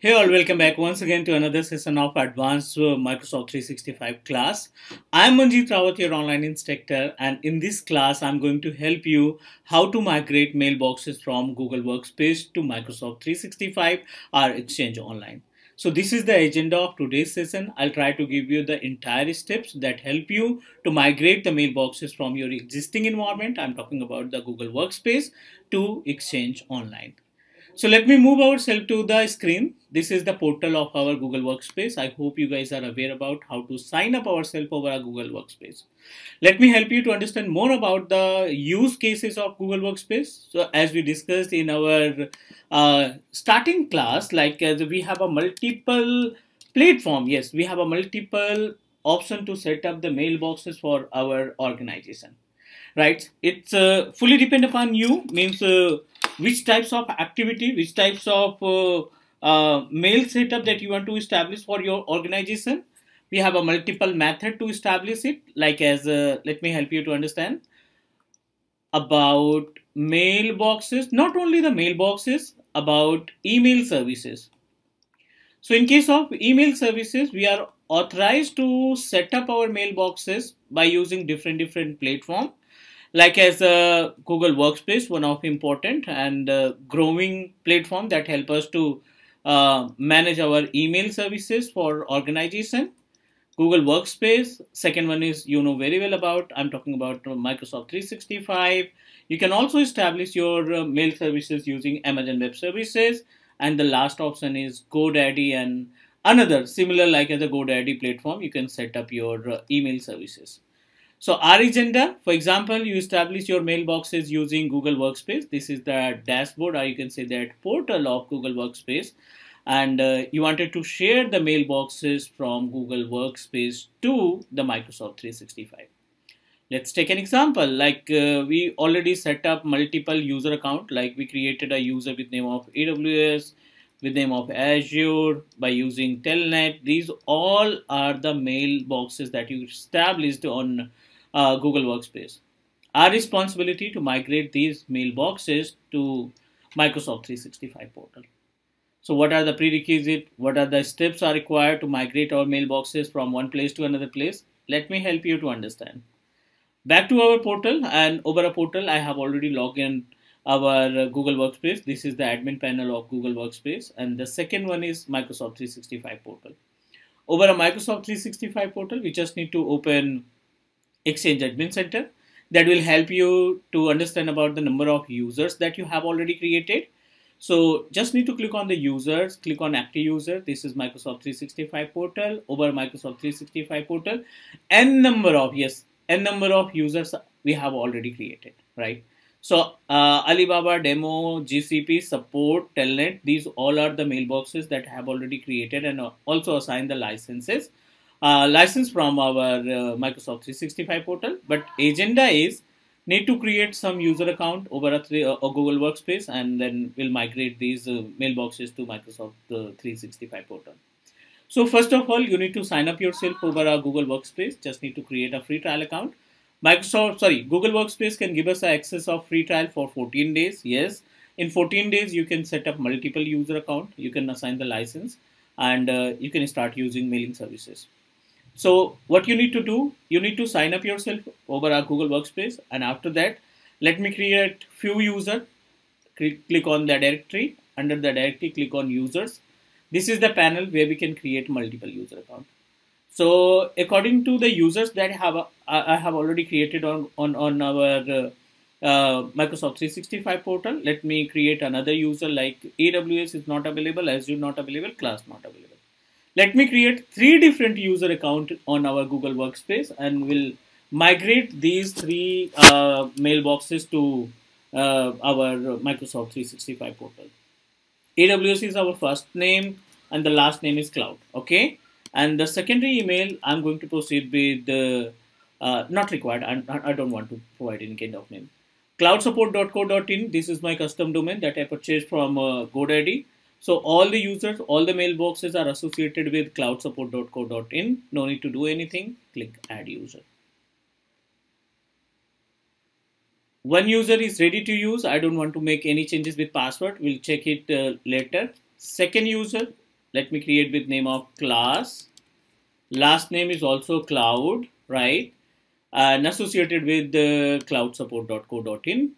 Hey all, welcome back once again to another session of Advanced Microsoft 365 class. I'm Manjeet Rawat, your online instructor, and in this class, I'm going to help you how to migrate mailboxes from Google Workspace to Microsoft 365 or Exchange Online. So this is the agenda of today's session. I'll try to give you the entire steps that help you to migrate the mailboxes from your existing environment. I'm talking about the Google Workspace to Exchange Online. So let me move ourselves to the screen. This is the portal of our Google Workspace. I hope you guys are aware about how to sign up ourselves over our Google Workspace. Let me help you to understand more about the use cases of Google Workspace. So as we discussed in our starting class, we have a multiple platform. Yes, we have a multiple option to set up the mailboxes for our organization, right? It's fully depend upon you, means which types of activity, which types of mail setup that you want to establish for your organization. We have a multiple method to establish it, like as let me help you to understand about mailboxes, not only the mailboxes, about email services. So in case of email services, we are authorized to set up our mailboxes by using different platform, like as Google Workspace, one of important and growing platform that help us to manage our email services for organization. Google Workspace. Second one is you know very well about. I'm talking about Microsoft 365. You can also establish your mail services using Amazon Web Services. And the last option is GoDaddy and another similar like as a GoDaddy platform. You can set up your email services. So our agenda, for example, you establish your mailboxes using Google Workspace. This is the dashboard, or you can say that portal of Google Workspace. And you wanted to share the mailboxes from Google Workspace to the Microsoft 365. Let's take an example. Like we already set up multiple user account. Like we created a user with name of AWS, with name of Azure by using Telnet. These all are the mailboxes that you established on Google Workspace. Our responsibility to migrate these mailboxes to Microsoft 365 portal. So what are the prerequisites? What are the steps are required to migrate our mailboxes from one place to another place? Let me help you to understand. Back to our portal, and over a portal I have already logged in our Google Workspace. This is the admin panel of Google Workspace, and the second one is Microsoft 365 portal. Over a Microsoft 365 portal, we just need to open Exchange Admin Center. That will help you to understand about the number of users that you have already created. So just need to click on the users, click on active user. This is Microsoft 365 portal. Over Microsoft 365 portal, n number of users we have already created, right? So Alibaba, Demo, GCP, Support, Telnet, these all are the mailboxes that have already created and also assigned the licenses. License from our Microsoft 365 portal, but agenda is need to create some user account over a Google Workspace, and then we'll migrate these mailboxes to Microsoft 365 portal. So first of all, you need to sign up yourself over a Google Workspace. Just need to create a free trial account. Google Workspace can give us access of free trial for 14 days. Yes, in 14 days you can set up multiple user account. You can assign the license, and you can start using mailing services. So what you need to do, you need to sign up yourself over our Google Workspace, and after that, let me create few user. Click on the directory. Under the directory, click on users. This is the panel where we can create multiple user account. So according to the users that I have already created on our Microsoft 365 portal, let me create another user. Like AWS is not available, Azure not available, class not available. Let me create 3 different user accounts on our Google Workspace, and we'll migrate these 3 mailboxes to our Microsoft 365 portal. AWS is our first name and the last name is Cloud. Okay. And the secondary email, I'm going to proceed with not required. I don't want to provide any kind of name. Cloudsupport.co.in. This is my custom domain that I purchased from GoDaddy. So all the users, all the mailboxes are associated with cloudsupport.co.in. No need to do anything. Click add user. One user is ready to use. I don't want to make any changes with password. We'll check it later. Second user, Let me create with name of class. Last name is also cloud, right? And associated with the cloudsupport.co.in.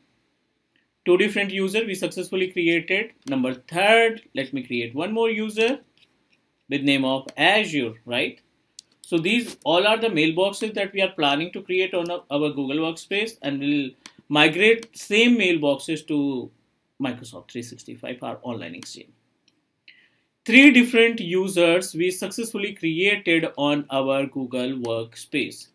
Two different users we successfully created. Number third, let me create one more user with name of Azure, right? So these all are the mailboxes that we are planning to create on our Google Workspace, and we'll migrate same mailboxes to Microsoft 365, our online exchange. Three different users we successfully created on our Google Workspace.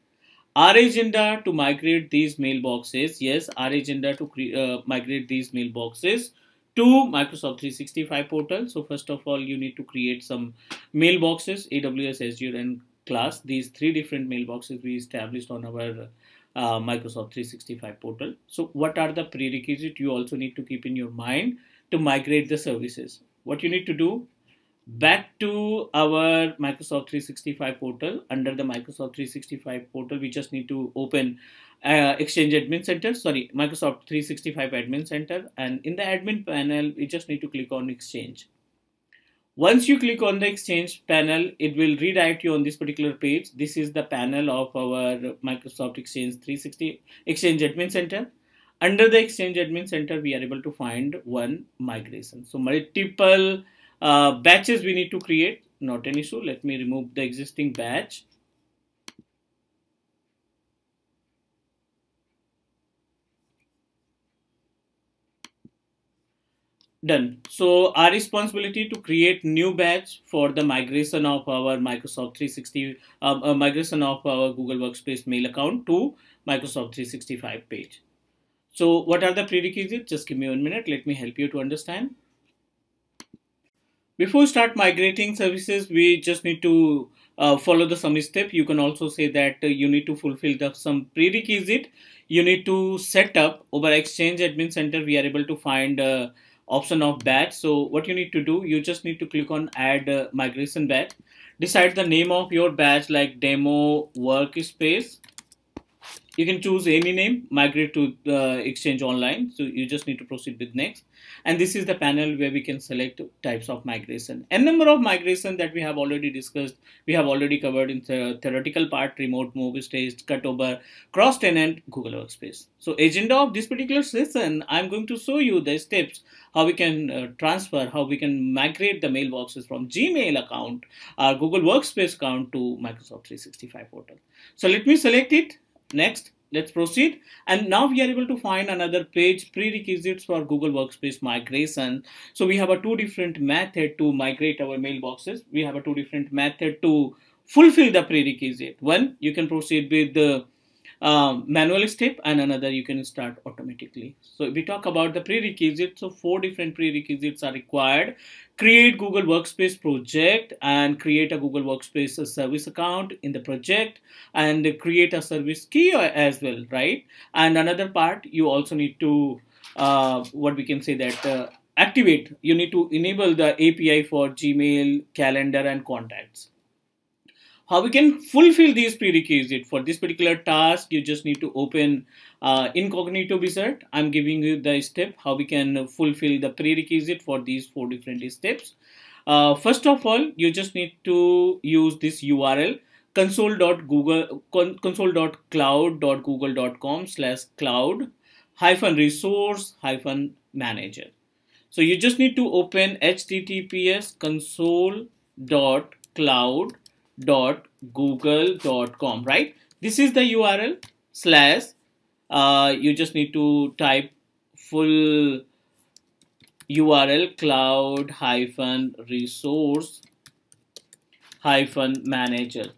Our agenda to migrate these mailboxes, yes, our agenda to migrate these mailboxes to Microsoft 365 portal. So first of all, you need to create some mailboxes, AWS, Azure, and class. These three different mailboxes we established on our Microsoft 365 portal. So what are the prerequisites you also need to keep in your mind to migrate the services? What you need to do? Back to our Microsoft 365 portal. Under the Microsoft 365 portal, we just need to open Exchange Admin Center, sorry, Microsoft 365 Admin Center. And in the admin panel, we just need to click on Exchange. Once you click on the Exchange panel, it will redirect you on this particular page. This is the panel of our Microsoft Exchange 360 Exchange Admin Center. Under the Exchange Admin Center, we are able to find one migration. So multiple batches we need to create, not an issue. Let me remove the existing batch. Done. So our responsibility to create new batch for the migration of our Microsoft 360, migration of our Google Workspace mail account to Microsoft 365 page. So what are the prerequisites? Just give me 1 minute. Let me help you to understand. Before start migrating services, we just need to follow the some step. You can also say that you need to fulfill some prerequisite. You need to set up over Exchange Admin Center. We are able to find option of batch. So what you need to do, you just need to click on add migration batch. Decide the name of your batch like demo workspace. You can choose any name, migrate to Exchange Online. So you just need to proceed with next. And this is the panel where we can select types of migration. A number of migration that we have already discussed, we have already covered in the theoretical part, remote, move, stage, cutover, cross-tenant, Google Workspace. So agenda of this particular session, I'm going to show you the steps, how we can transfer, how we can migrate the mailboxes from Gmail account, our Google Workspace account to Microsoft 365 portal. So let me select it. Next, let's proceed. And now we are able to find another page, prerequisites for Google Workspace migration. So we have a two different method to migrate our mailboxes. We have a two different method to fulfill the prerequisite. One, you can proceed with the manual step, and another you can start automatically. So if we talk about the prerequisites, so 4 different prerequisites are required. Create Google Workspace project and create a Google Workspace service account in the project, and create a service key as well, right? And another part, you also need to what we can say that activate, you need to enable the API for Gmail, calendar, and contacts. How we can fulfill these prerequisites for this particular task, you just need to open incognito wizard. I'm giving you the step how we can fulfill the prerequisite for these 4 different steps. First of all, you just need to use this URL console.google.com/cloud-resource-manager. So you just need to open https console.cloud.google.com, right? This is the URL slash you just need to type full URL cloud-resource-manager.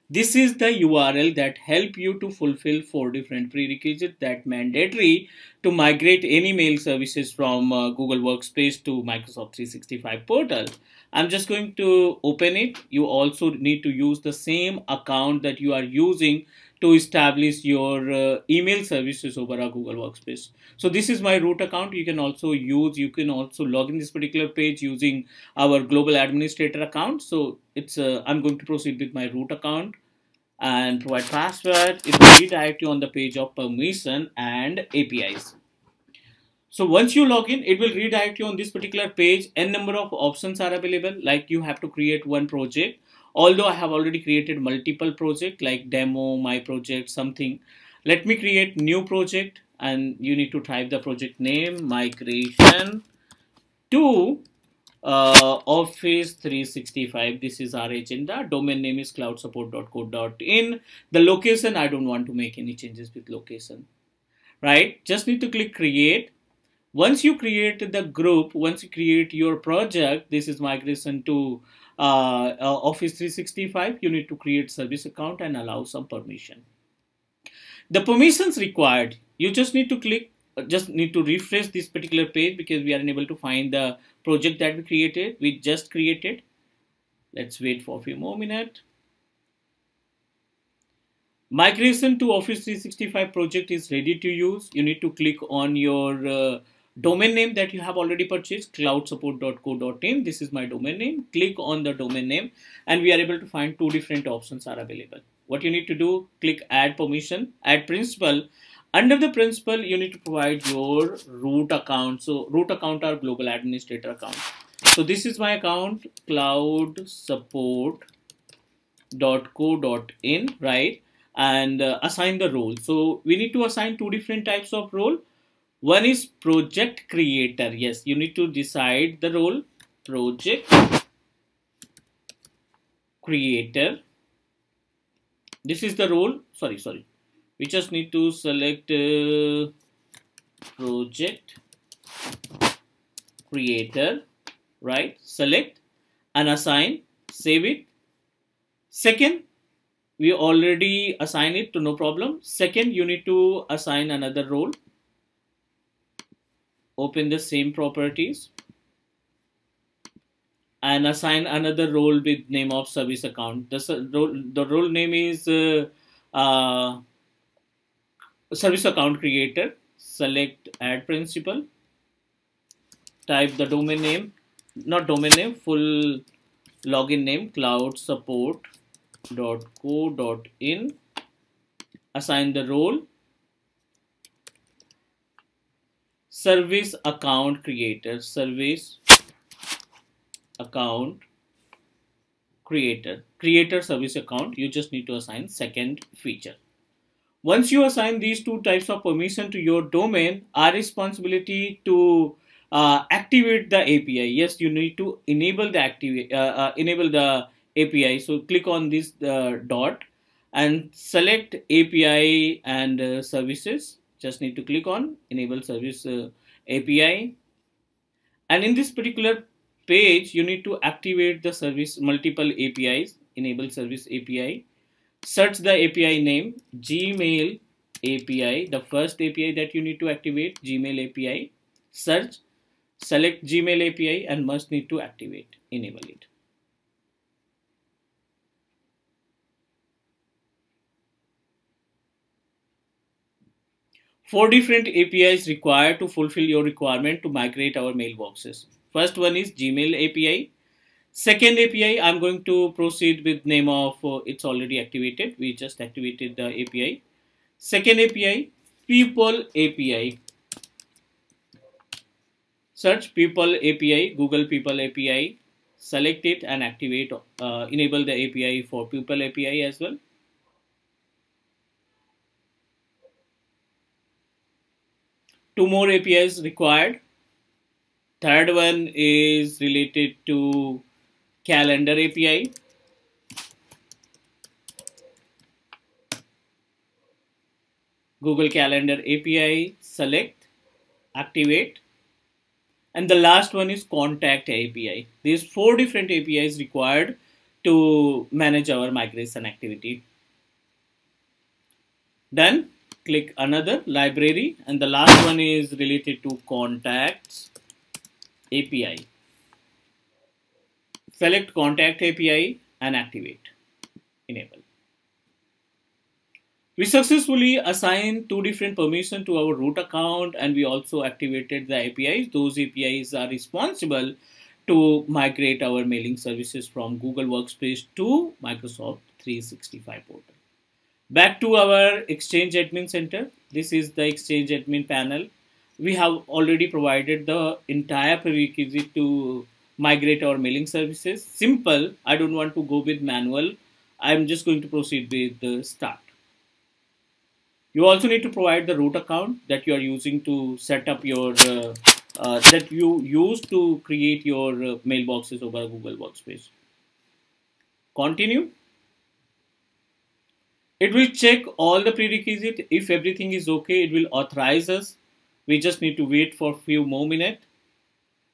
This is the URL that help you to fulfill 4 different prerequisites that mandatory to migrate any mail services from Google Workspace to Microsoft 365 portal. I'm just going to open it. You also need to use the same account that you are using to establish your email services over a Google Workspace. So this is my root account. You can also log in this particular page using our global administrator account. So it's I'm going to proceed with my root account and provide password. It will redirect you on the page of permission and APIs. So once you log in, it will redirect you on this particular page. N number of options are available, like you have to create one project. Although I have already created multiple projects like demo, my project, something. Let me create new project, and you need to type the project name, migration to Office 365. This is our agenda. Domain name is cloudsupport.co.in. The location, I don't want to make any changes with location, right? Just need to click create. Once you create the group, once you create your project, this is migration to Office 365, you need to create service account and allow some permission. The permissions required, you just need to click, just need to refresh this particular page because we are unable to find the project that we just created. Let's wait for a few more minutes. Migration to Office 365 project is ready to use. You need to click on your domain name that you have already purchased, cloudsupport.co.in. This is my domain name. Click on the domain name and we are able to find two different options are available. What you need to do, click add permission, add principal. Under the principal, you need to provide your root account. So root account or global administrator account. So this is my account, cloudsupport.co.in, right? And assign the role. So we need to assign two different types of role. One is project creator. Yes, you need to decide the role, project creator. This is the role. Sorry. We just need to select project creator, right? Select and assign, save it. Second, we already assign it to no problem. Second, you need to assign another role. Open the same properties and assign another role with name of service account. The role name is service account creator. Select add principal. Type the domain name, not domain name, full login name, cloudsupport.co.in. Assign the role, service account creator, service account creator service account. You just need to assign second feature. Once you assign these two types of permission to your domain, our responsibility to activate the API. Yes, you need to enable the API. So click on this dot and select API and services. Just need to click on enable service API. And in this particular page, you need to activate the service multiple APIs, enable service API. Search the API name, Gmail API, the first API that you need to activate, Gmail API. Search, select Gmail API and must need to activate, enable it. Four different APIs required to fulfill your requirement to migrate our mailboxes. First one is Gmail API. Second API, I'm going to proceed with name of, it's already activated. We just activated the API. Second API, People API. Search People API, Google People API. Select it and activate, enable the API for People API as well. Two more APIs required. Third one is related to Calendar API. Google Calendar API, select, activate. And the last one is Contact API. These four different APIs required to manage our migration activity. Done. Click another library, and the last one is related to Contacts API. Select Contact API and activate, enable. We successfully assigned two different permissions to our root account, and we also activated the APIs. Those APIs are responsible to migrate our mailing services from Google Workspace to Microsoft 365 portal. Back to our Exchange Admin Center. This is the Exchange Admin panel. we have already provided the entire prerequisite to migrate our mailing services. Simple. I don't want to go with manual. I'm just going to proceed with the start. You also need to provide the root account that you are using to set up your that you use to create your mailboxes over Google Workspace. Continue. It will check all the prerequisite. If everything is okay, it will authorize us. We just need to wait for a few more minutes.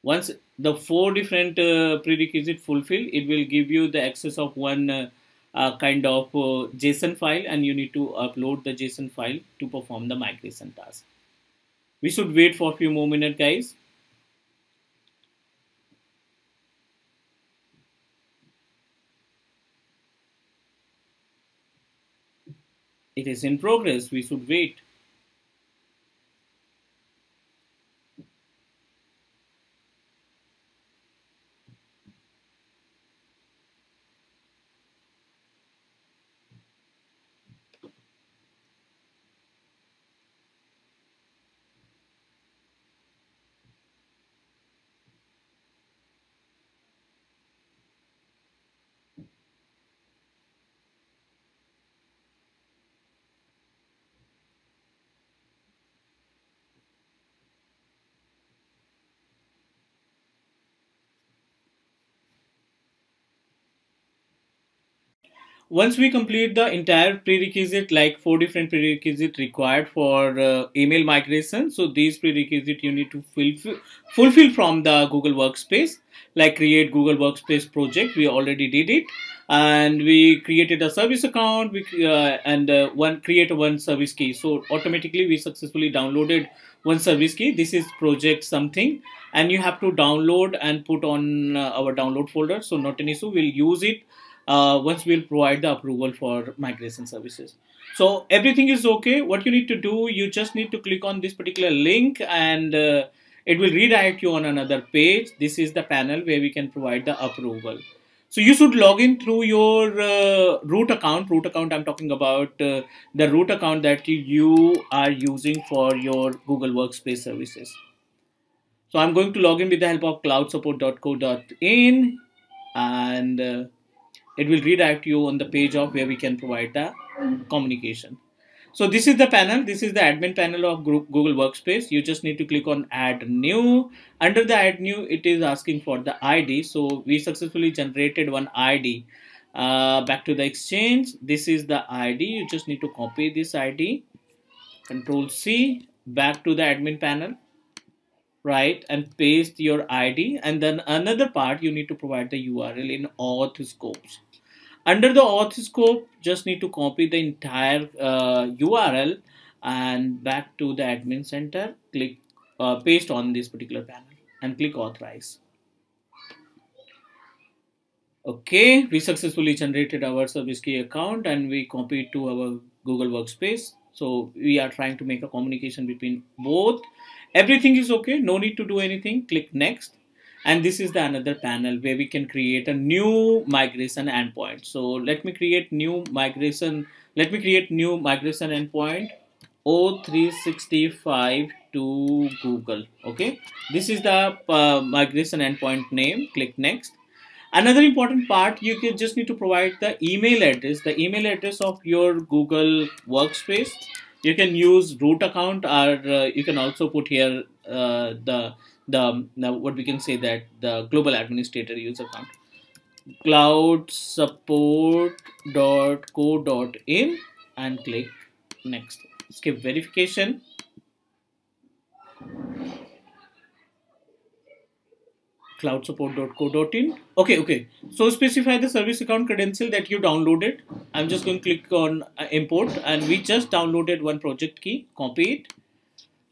Once the four different prerequisites fulfill, it will give you the access of one kind of JSON file, and you need to upload the JSON file to perform the migration task. We should wait for a few more minutes, guys. It is in progress. We should wait. Once we complete the entire prerequisite, like four different prerequisites required for email migration, so these prerequisites you need to fulfill from the Google Workspace, like create Google Workspace project. We already did it, and we created a service account. We and one create one service key. So automatically we successfully downloaded one service key. This is project something, and you have to download and put on our download folder. So not an issue. We'll use it once we'll provide the approval for migration services. So everything is okay. What you need to do, you just need to click on this particular link, and it will redirect you on another page. This is the panel where we can provide the approval. So you should log in through your root account. Root account, I'm talking about the root account that you are using for your Google Workspace services. So I'm going to log in with the help of cloudsupport.co.in, and it will redirect you on the page of where we can provide the communication. So this is the panel. This is the admin panel of Google Workspace. You just need to click on add new. Under the add new, it is asking for the ID. So we successfully generated one ID. Back to the exchange. This is the ID. You just need to copy this ID. Control C. Back to the admin panel. Right, and paste your ID. And then another part, you need to provide the URL in auth scopes. Under the auth scope, just need to copy the entire URL and back to the admin center, click paste on this particular panel and click authorize. Okay, we successfully generated our service key account and we copied to our Google Workspace. So we are trying to make a communication between both. Everything is okay, no need to do anything. Click next. And this is the another panel where we can create a new migration endpoint. So let me create new migration. Let me create new migration endpoint O365 to Google. Okay, this is the migration endpoint name. Click next. Another important part, you can just need to provide the email address of your Google Workspace. You can use root account, or you can also put here the what we can say that the global administrator user account. cloudsupport.co.in and click next. Skip verification. cloudsupport.co.in. Okay. So specify the service account credential that you downloaded. I'm just going to click on import, and we just downloaded one project key. Copy it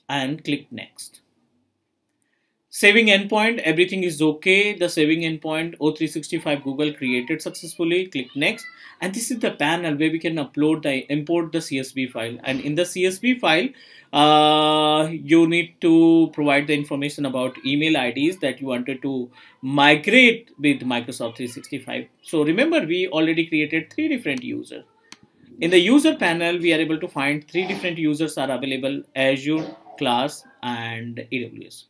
and click next. Saving endpoint, everything is okay. The saving endpoint O365 Google created successfully. Click next. And this is the panel where we can import the CSV file. And in the CSV file, you need to provide the information about email IDs that you wanted to migrate with Microsoft 365. So remember, we already created 3 different users. In the user panel, we are able to find 3 different users are available: Azure, class, and AWS.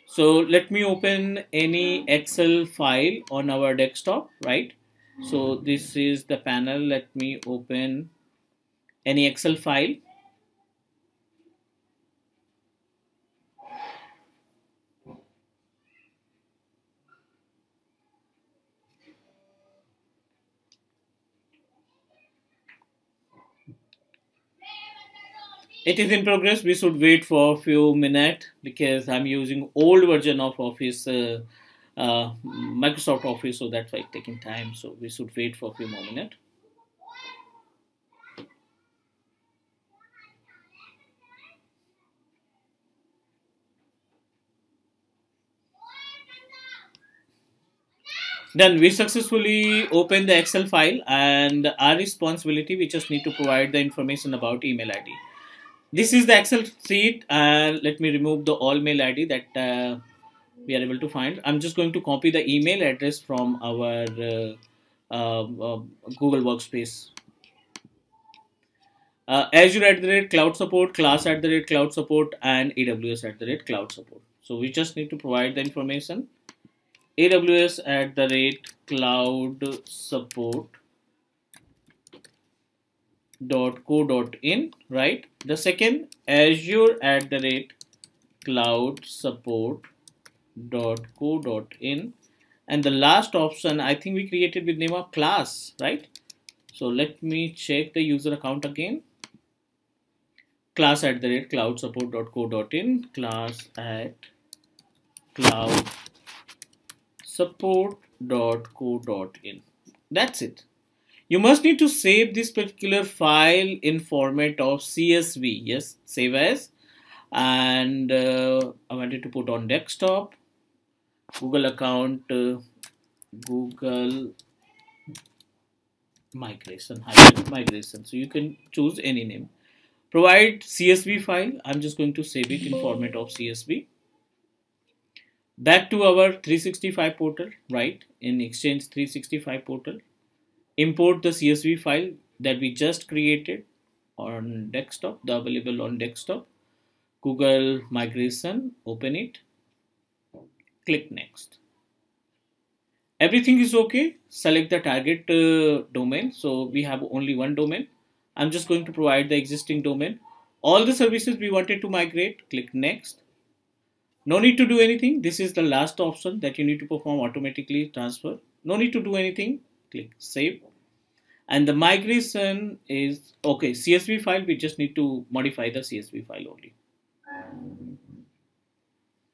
So let me open any Excel file on our desktop, right? So this is the panel. Let me open any Excel file. It is in progress. We should wait for a few minutes because I'm using old version of Office, Microsoft Office, so that's why it's taking time. So we should wait for a few more minutes. Then we successfully open the Excel file, and our responsibility, we just need to provide the information about email ID. This is the Excel sheet, and let me remove the all mail ID that we are able to find. I'm just going to copy the email address from our Google Workspace. Azure @cloud support, class @cloud support, and AWS @cloud support. So we just need to provide the information. AWS @cloud support.co.in, right? The second, Azure @cloud support.co.in, and the last option I think we created with name of class, right? So let me check the user account again. Class @cloud support.co.in, class @cloud support.co.in. That's it. You must need to save this particular file in format of CSV. Yes, save as. And I wanted to put on desktop, Google account, Google migration, migration. So you can choose any name. Provide CSV file. I'm just going to save it in format of CSV. Back to our 365 portal, right? In Exchange 365 portal, import the CSV file that we just created on desktop, the available on desktop. Google migration, open it, click next. Everything is okay. Select the target domain. So we have only one domain. I'm just going to provide the existing domain. All the services we wanted to migrate, click next. No need to do anything. This is the last option that you need to perform automatically transfer. No need to do anything. Click save. And the migration is okay. CSV file, we just need to modify the CSV file only.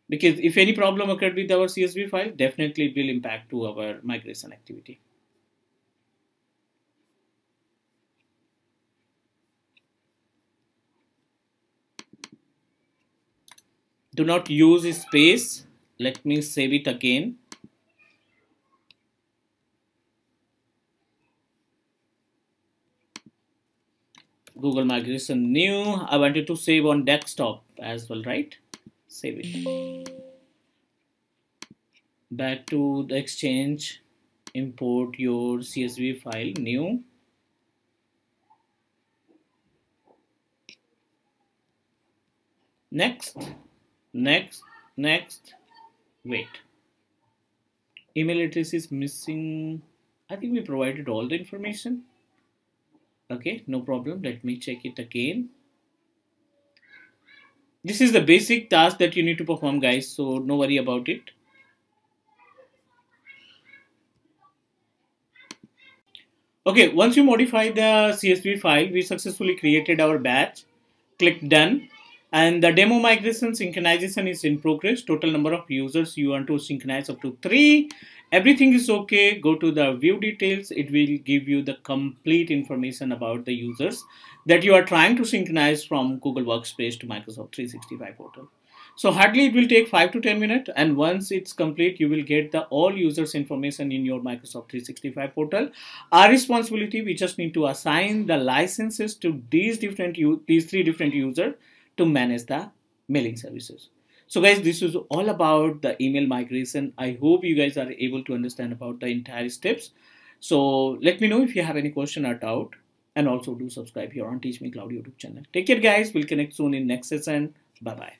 Because if any problem occurred with our CSV file, definitely it will impact to our migration activity. Do not use space. Let me save it again. Google migration new. I wanted to save on desktop as well, right? Save it. Back to the Exchange. Import your CSV file new. Next, next, next. Wait. Email address is missing. I think we provided all the information. Okay, no problem. Let me check it again. This is the basic task that you need to perform, guys, so no worry about it. Okay, once you modify the CSV file, we successfully created our batch. Click done. And the demo migration synchronization is in progress. Total number of users you want to synchronize up to 3. Everything is okay. Go to the view details. It will give you the complete information about the users that you are trying to synchronize from Google Workspace to Microsoft 365 portal. So hardly it will take 5 to 10 minutes, and once it's complete, you will get the all users information in your Microsoft 365 portal. Our responsibility, we just need to assign the licenses to these three different users to manage the mailing services. So guys, this is all about the email migration. I hope you guys are able to understand about the entire steps. So let me know if you have any question or doubt, and also do subscribe here on Teach Me Cloud YouTube channel. Take care guys. We'll connect soon in next session. Bye bye.